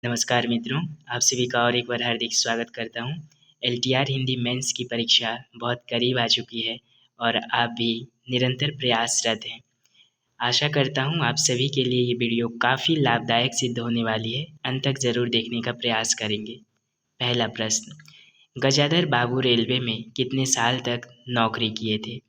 नमस्कार मित्रों, आप सभी का और एक बार हार्दिक स्वागत करता हूँ। एलटीआर हिंदी मेंस की परीक्षा बहुत करीब आ चुकी है और आप भी निरंतर प्रयासरत हैं। आशा करता हूँ आप सभी के लिए ये वीडियो काफ़ी लाभदायक सिद्ध होने वाली है। अंत तक ज़रूर देखने का प्रयास करेंगे। पहला प्रश्न, गजाधर बाबू रेलवे में कितने साल तक नौकरी किए थे?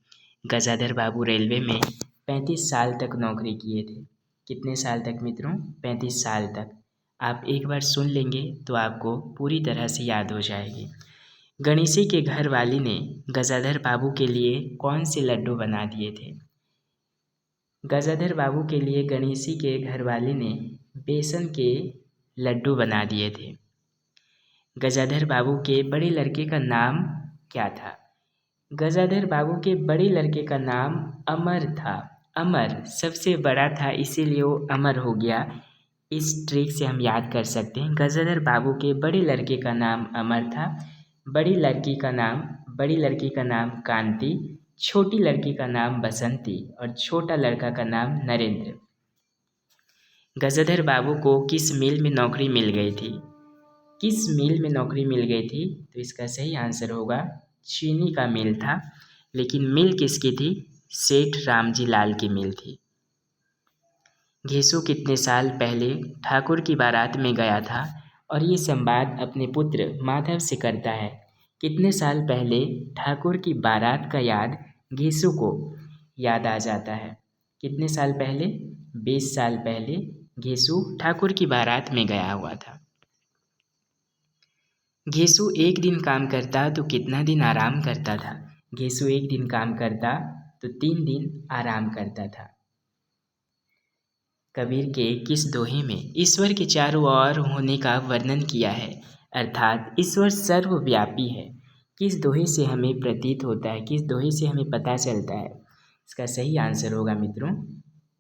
गजाधर बाबू रेलवे में 35 साल तक नौकरी किए थे। कितने साल तक मित्रों? 35 साल तक। आप एक बार सुन लेंगे तो आपको पूरी तरह से याद हो जाएगी। गणेशी के घर वाली ने गजाधर बाबू के लिए कौन से लड्डू बना दिए थे? गजाधर बाबू के लिए गणेशी के घर वाले ने बेसन के लड्डू बना दिए थे। गजाधर बाबू के बड़े लड़के का नाम क्या था? गजाधर बाबू के बड़े लड़के का नाम अमर था। अमर सबसे बड़ा था, इसीलिए वो अमर हो गया। इस ट्रिक से हम याद कर सकते हैं। गजाधर बाबू के बड़े लड़के का नाम अमर था। बड़ी लड़की का नाम कांति, छोटी लड़की का नाम बसंती और छोटा लड़का का नाम नरेंद्र। गजाधर बाबू को किस मिल में नौकरी मिल गई थी? किस मिल में नौकरी मिल गई थी? तो इसका सही आंसर होगा चीनी का मिल था। लेकिन मिल किसकी थी? सेठ रामजी लाल की मिल थी। घेसु कितने साल पहले ठाकुर की बारात में गया था और ये संवाद अपने पुत्र माधव से करता है? कितने साल पहले ठाकुर की बारात का याद घेसु को याद आ जाता है? कितने साल पहले? 20 साल पहले घेसु ठाकुर की बारात में गया हुआ था। घेसु एक दिन काम करता तो कितना दिन आराम करता था? घेसु एक दिन काम करता तो 3 दिन आराम करता था। कबीर के किस दोहे में ईश्वर के चारों ओर होने का वर्णन किया है, अर्थात ईश्वर सर्वव्यापी है? किस दोहे से हमें प्रतीत होता है, किस दोहे से हमें पता चलता है? इसका सही आंसर होगा मित्रों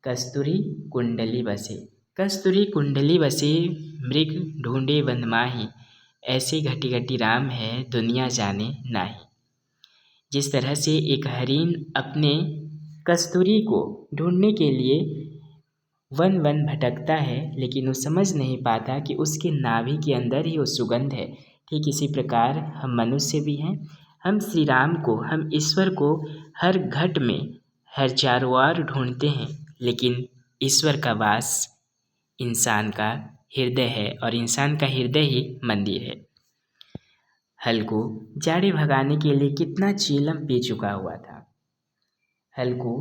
कस्तूरी कुंडली बसे। कस्तूरी कुंडली बसे मृग ढूंढे वन माही, ऐसे घटी घटी राम है दुनिया जाने नाही। जिस तरह से एक हरिण अपने कस्तूरी को ढूंढने के लिए वन वन भटकता है, लेकिन वो समझ नहीं पाता कि उसके नाभि के अंदर ही वो सुगंध है, ठीक इसी प्रकार हम मनुष्य भी हैं। हम श्री राम को, हम ईश्वर को हर घट में, हर चारों ओर ढूंढते हैं, लेकिन ईश्वर का वास इंसान का हृदय है और इंसान का हृदय ही मंदिर है। हल को जाड़े भगाने के लिए कितना चीलम पी चुका हुआ था? हल को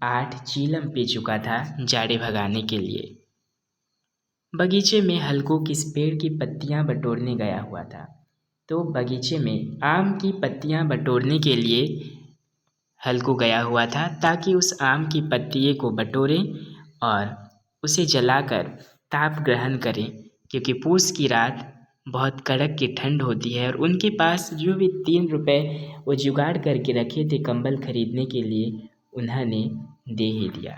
8 चीलम पी चुका था जाड़े भगाने के लिए। बगीचे में हल को किस पेड़ की पत्तियां बटोरने गया हुआ था? तो बगीचे में आम की पत्तियां बटोरने के लिए हल को गया हुआ था, ताकि उस आम की पत्तिये को बटोरें और उसे जलाकर ताप ग्रहण करें, क्योंकि पूस की रात बहुत कड़क की ठंड होती है और उनके पास जो भी 3 रुपए वो जुगाड़ करके रखे थे कंबल खरीदने के लिए, उन्होंने दे ही दिया।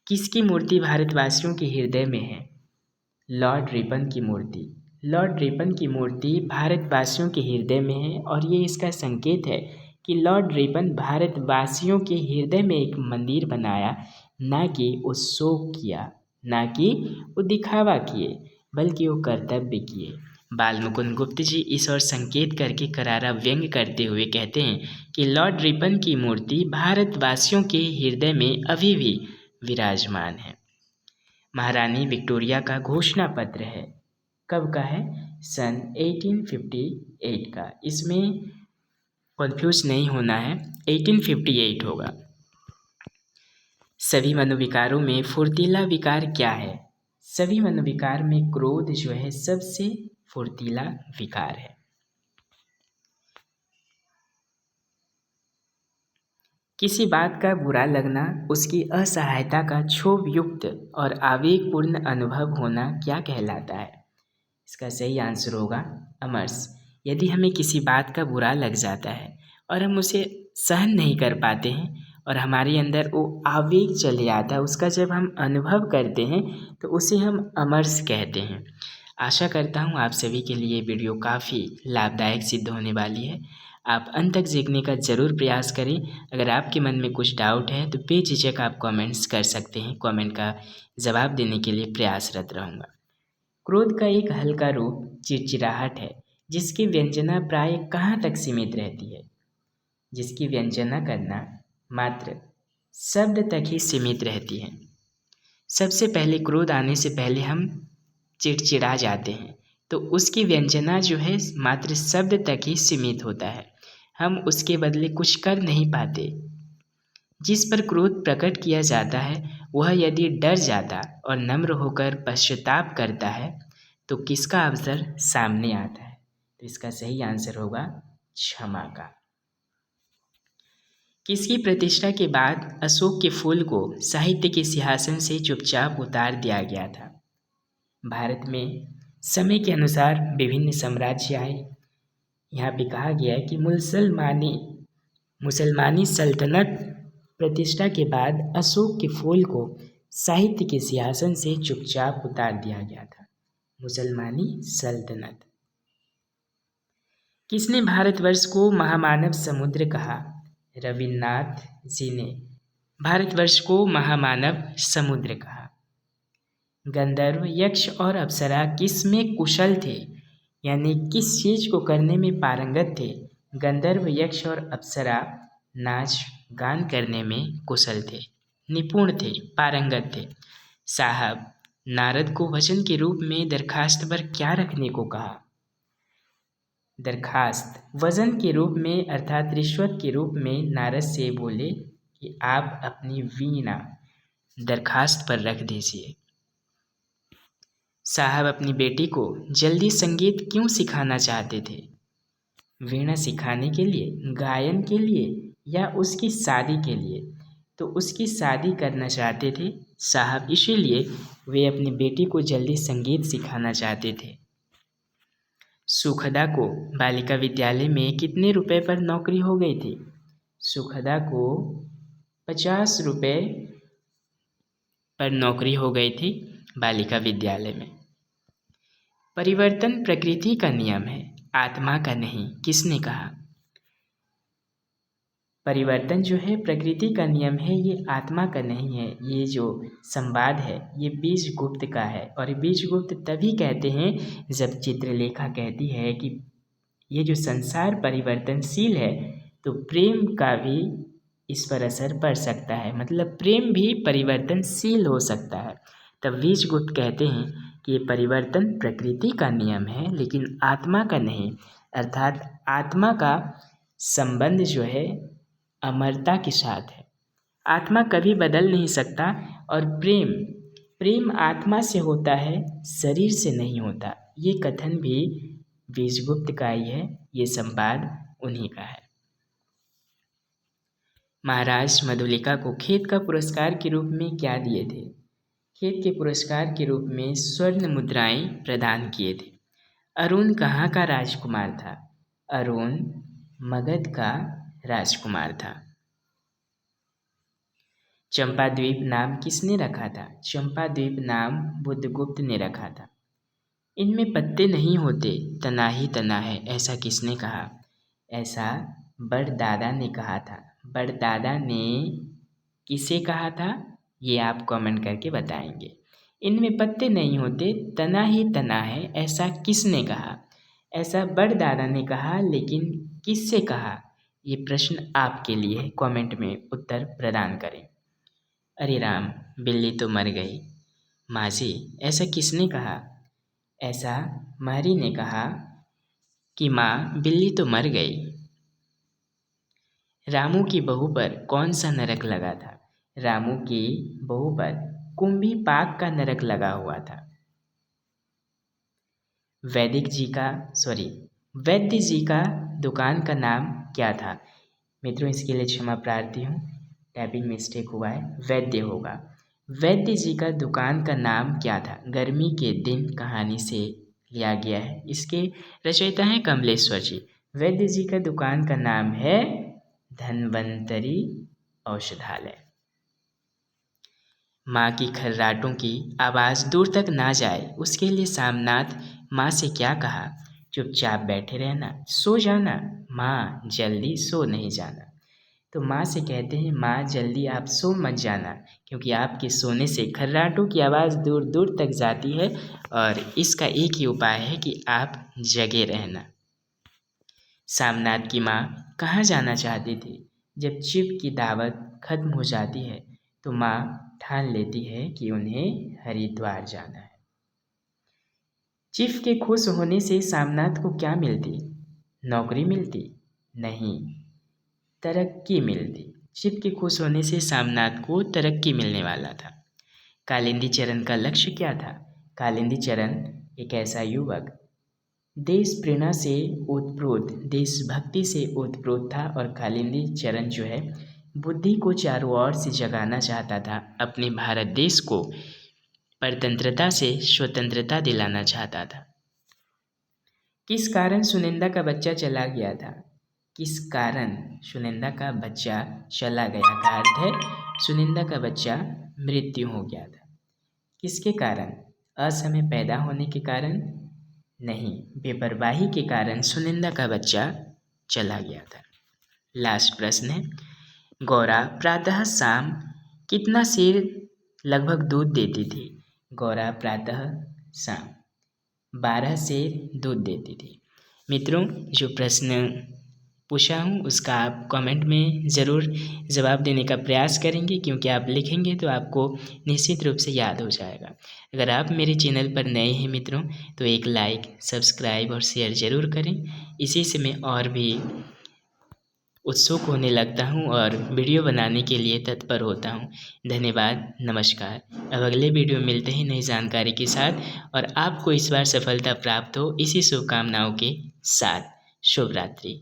किसकी मूर्ति भारतवासियों के हृदय में है? लॉर्ड रिपन की मूर्ति। लॉर्ड रिपन की मूर्ति भारतवासियों के हृदय में है और ये इसका संकेत है कि लॉर्ड रिपन भारतवासियों के हृदय में एक मंदिर बनाया, ना कि वो शो किया, ना कि वो दिखावा किए, बल्कि वो कर्तव्य किए। बाल मुकुंद गुप्त जी इस ओर संकेत करके करारा व्यंग करते हुए कहते हैं कि लॉर्ड रिपन की मूर्ति भारतवासियों के हृदय में अभी भी विराजमान है। महारानी विक्टोरिया का घोषणा पत्र है, कब का है? सन 1858 का। इसमें कन्फ्यूज नहीं होना है, 1858 होगा। सभी मनोविकारों में फुर्तीला विकार क्या है? सभी मनोविकार में क्रोध जो है सबसे फुर्तीला विकार है। किसी बात का बुरा लगना उसकी असहायता का क्षोभ युक्त और आवेगपूर्ण अनुभव होना क्या कहलाता है? इसका सही आंसर होगा अमर्ष। यदि हमें किसी बात का बुरा लग जाता है और हम उसे सहन नहीं कर पाते हैं और हमारे अंदर वो आवेग चले आता है, उसका जब हम अनुभव करते हैं तो उसे हम अमर्ष कहते हैं। आशा करता हूँ आप सभी के लिए वीडियो काफ़ी लाभदायक सिद्ध होने वाली है। आप अंत तक सीखने का ज़रूर प्रयास करें। अगर आपके मन में कुछ डाउट है तो बेझिझक आप कमेंट्स कर सकते हैं। कमेंट का जवाब देने के लिए प्रयासरत रहूँगा। क्रोध का एक हल्का रूप चिड़चिड़ाहट है, जिसकी व्यंजना प्राय कहाँ तक सीमित रहती है? जिसकी व्यंजना करना मात्र शब्द तक ही सीमित रहती है। सबसे पहले क्रोध आने से पहले हम चिड़चिड़ा जाते हैं, तो उसकी व्यंजना जो है मात्र शब्द तक ही सीमित होता है। हम उसके बदले कुछ कर नहीं पाते। जिस पर क्रोध प्रकट किया जाता है वह यदि डर जाता और नम्र होकर पश्चाताप करता है तो किसका अवसर सामने आता है? तो इसका सही आंसर होगा क्षमा का। किसकी प्रतिष्ठा के बाद अशोक के फूल को साहित्य के सिंहासन से चुपचाप उतार दिया गया था? भारत में समय के अनुसार विभिन्न साम्राज्य आए। यहाँ पे कहा गया है कि मुसलमानी सल्तनत प्रतिष्ठा के बाद अशोक के फूल को साहित्य के सिंहासन से चुपचाप उतार दिया गया था। मुसलमानी सल्तनत। किसने भारतवर्ष को महामानव समुद्र कहा? रविन्द्रनाथ जी ने भारतवर्ष को महामानव समुद्र कहा। गंधर्व, यक्ष और अप्सरा किस में कुशल थे, यानी किस चीज को करने में पारंगत थे? गंधर्व, यक्ष और अप्सरा नाच गान करने में कुशल थे, निपुण थे, पारंगत थे। साहब, नारद को वचन के रूप में दरखास्त पर क्या रखने को कहा? दरखास्त वजन के रूप में अर्थात रिश्वत के रूप में नारद से बोले कि आप अपनी वीणा दरखास्त पर रख दीजिए। साहब अपनी बेटी को जल्दी संगीत क्यों सिखाना चाहते थे? वीणा सिखाने के लिए, गायन के लिए या उसकी शादी के लिए? तो उसकी शादी करना चाहते थे साहब, इसीलिए वे अपनी बेटी को जल्दी संगीत सिखाना चाहते थे। सुखदा को बालिका विद्यालय में कितने रुपए पर नौकरी हो गई थी? सुखदा को 50 रुपये पर नौकरी हो गई थी बालिका विद्यालय में। परिवर्तन प्रकृति का नियम है, आत्मा का नहीं, किसने कहा? परिवर्तन जो है प्रकृति का नियम है, ये आत्मा का नहीं है। ये जो संवाद है ये बीजगुप्त का है, और बीजगुप्त तभी कहते हैं जब चित्रलेखा कहती है कि ये जो संसार परिवर्तनशील है तो प्रेम का भी इस पर असर पड़ सकता है, मतलब प्रेम भी परिवर्तनशील हो सकता है। तब बीजगुप्त कहते हैं कि ये परिवर्तन प्रकृति का नियम है लेकिन आत्मा का नहीं, अर्थात आत्मा का संबंध जो है अमरता के साथ है। आत्मा कभी बदल नहीं सकता, और प्रेम आत्मा से होता है, शरीर से नहीं होता। ये कथन भी बीजगुप्त का ही है, ये संवाद उन्हीं का है। महाराज मधुलिका को खेत का पुरस्कार के रूप में क्या दिए थे? खेत के पुरस्कार के रूप में स्वर्ण मुद्राएं प्रदान किए थे। अरुण कहाँ का राजकुमार था? अरुण मगध का राजकुमार था। चंपा द्वीप नाम किसने रखा था? चंपा द्वीप नाम बुद्धगुप्त ने रखा था। इनमें पत्ते नहीं होते, तना ही तना है, ऐसा किसने कहा? ऐसा बड़दादा ने कहा था। बड़दादा ने किसे कहा था ये आप कमेंट करके बताएंगे। इनमें पत्ते नहीं होते, तना ही तना है, ऐसा किसने कहा? ऐसा बड़दादा ने कहा, लेकिन किससे कहा? ये प्रश्न आपके लिए है, कमेंट में उत्तर प्रदान करें। अरे राम, बिल्ली तो मर गई। माजी, ऐसा किसने कहा? ऐसा मारी ने कहा कि माँ बिल्ली तो मर गई। रामू की बहू पर कौन सा नरक लगा था? रामू की बहू पर कुंभी पाक का नरक लगा हुआ था। वैद्य जी का दुकान का नाम क्या था? मित्रों, इसके लिए क्षमा प्रार्थी हूँ, टाइपिंग मिस्टेक हुआ है, वैद्य होगा। वैद्य जी का दुकान का नाम क्या था? गर्मी के दिन कहानी से लिया गया है, इसके रचयिता हैं कमलेश्वर जी। वैद्य जी का दुकान का नाम है धन्वंतरी औषधालय। माँ की खर्राटों की आवाज़ दूर तक ना जाए, उसके लिए सामनाथ माँ से क्या कहा? चुपचाप बैठे रहना, सो जाना, माँ जल्दी सो नहीं जाना। तो माँ से कहते हैं, माँ जल्दी आप सो मत जाना, क्योंकि आपके सोने से खर्राटों की आवाज़ दूर दूर तक जाती है और इसका एक ही उपाय है कि आप जगे रहना। सामनाथ की माँ कहाँ जाना चाहती थी? जब चिप की दावत खत्म हो जाती है तो माँ ठान लेती है कि उन्हें हरिद्वार जाना है। चिफ के खुश होने से सामनाथ को क्या मिलती? नौकरी मिलती? नहीं, तरक्की मिलती। चिफ के खुश होने से सामनाथ को तरक्की मिलने वाला था। कालिंदी चरण का लक्ष्य क्या था? कालिंदी चरण एक ऐसा युवक देश प्रेरणा से ओतप्रोत, देशभक्ति से ओतप्रोत था और कालिंदी चरण जो है बुद्धि को चारों ओर से जगाना चाहता था, अपने भारत देश को परतंत्रता से स्वतंत्रता दिलाना चाहता था। किस कारण सुनिंदा का बच्चा चला गया था? किस कारण सुनिंदा का बच्चा चला गया का अर्थ है सुनिंदा का बच्चा मृत्यु हो गया था। किसके कारण? असमय पैदा होने के कारण? नहीं, बेपरवाही के कारण सुनिंदा का बच्चा चला गया था। लास्ट प्रश्न है, गौरा प्रातः शाम कितना सेर लगभग दूध देती थी? गौरा प्रातः शाम 12 सेर दूध देती थी। मित्रों, जो प्रश्न पूछा हूँ उसका आप कमेंट में ज़रूर जवाब देने का प्रयास करेंगे, क्योंकि आप लिखेंगे तो आपको निश्चित रूप से याद हो जाएगा। अगर आप मेरे चैनल पर नए हैं मित्रों तो एक लाइक, सब्सक्राइब और शेयर ज़रूर करें। इसी से मैं और भी उत्सुक होने लगता हूँ और वीडियो बनाने के लिए तत्पर होता हूँ। धन्यवाद, नमस्कार। अब अगले वीडियो में मिलते हैं नई जानकारी के साथ और आपको इस बार सफलता प्राप्त हो, इसी शुभकामनाओं के साथ। शुभ रात्रि।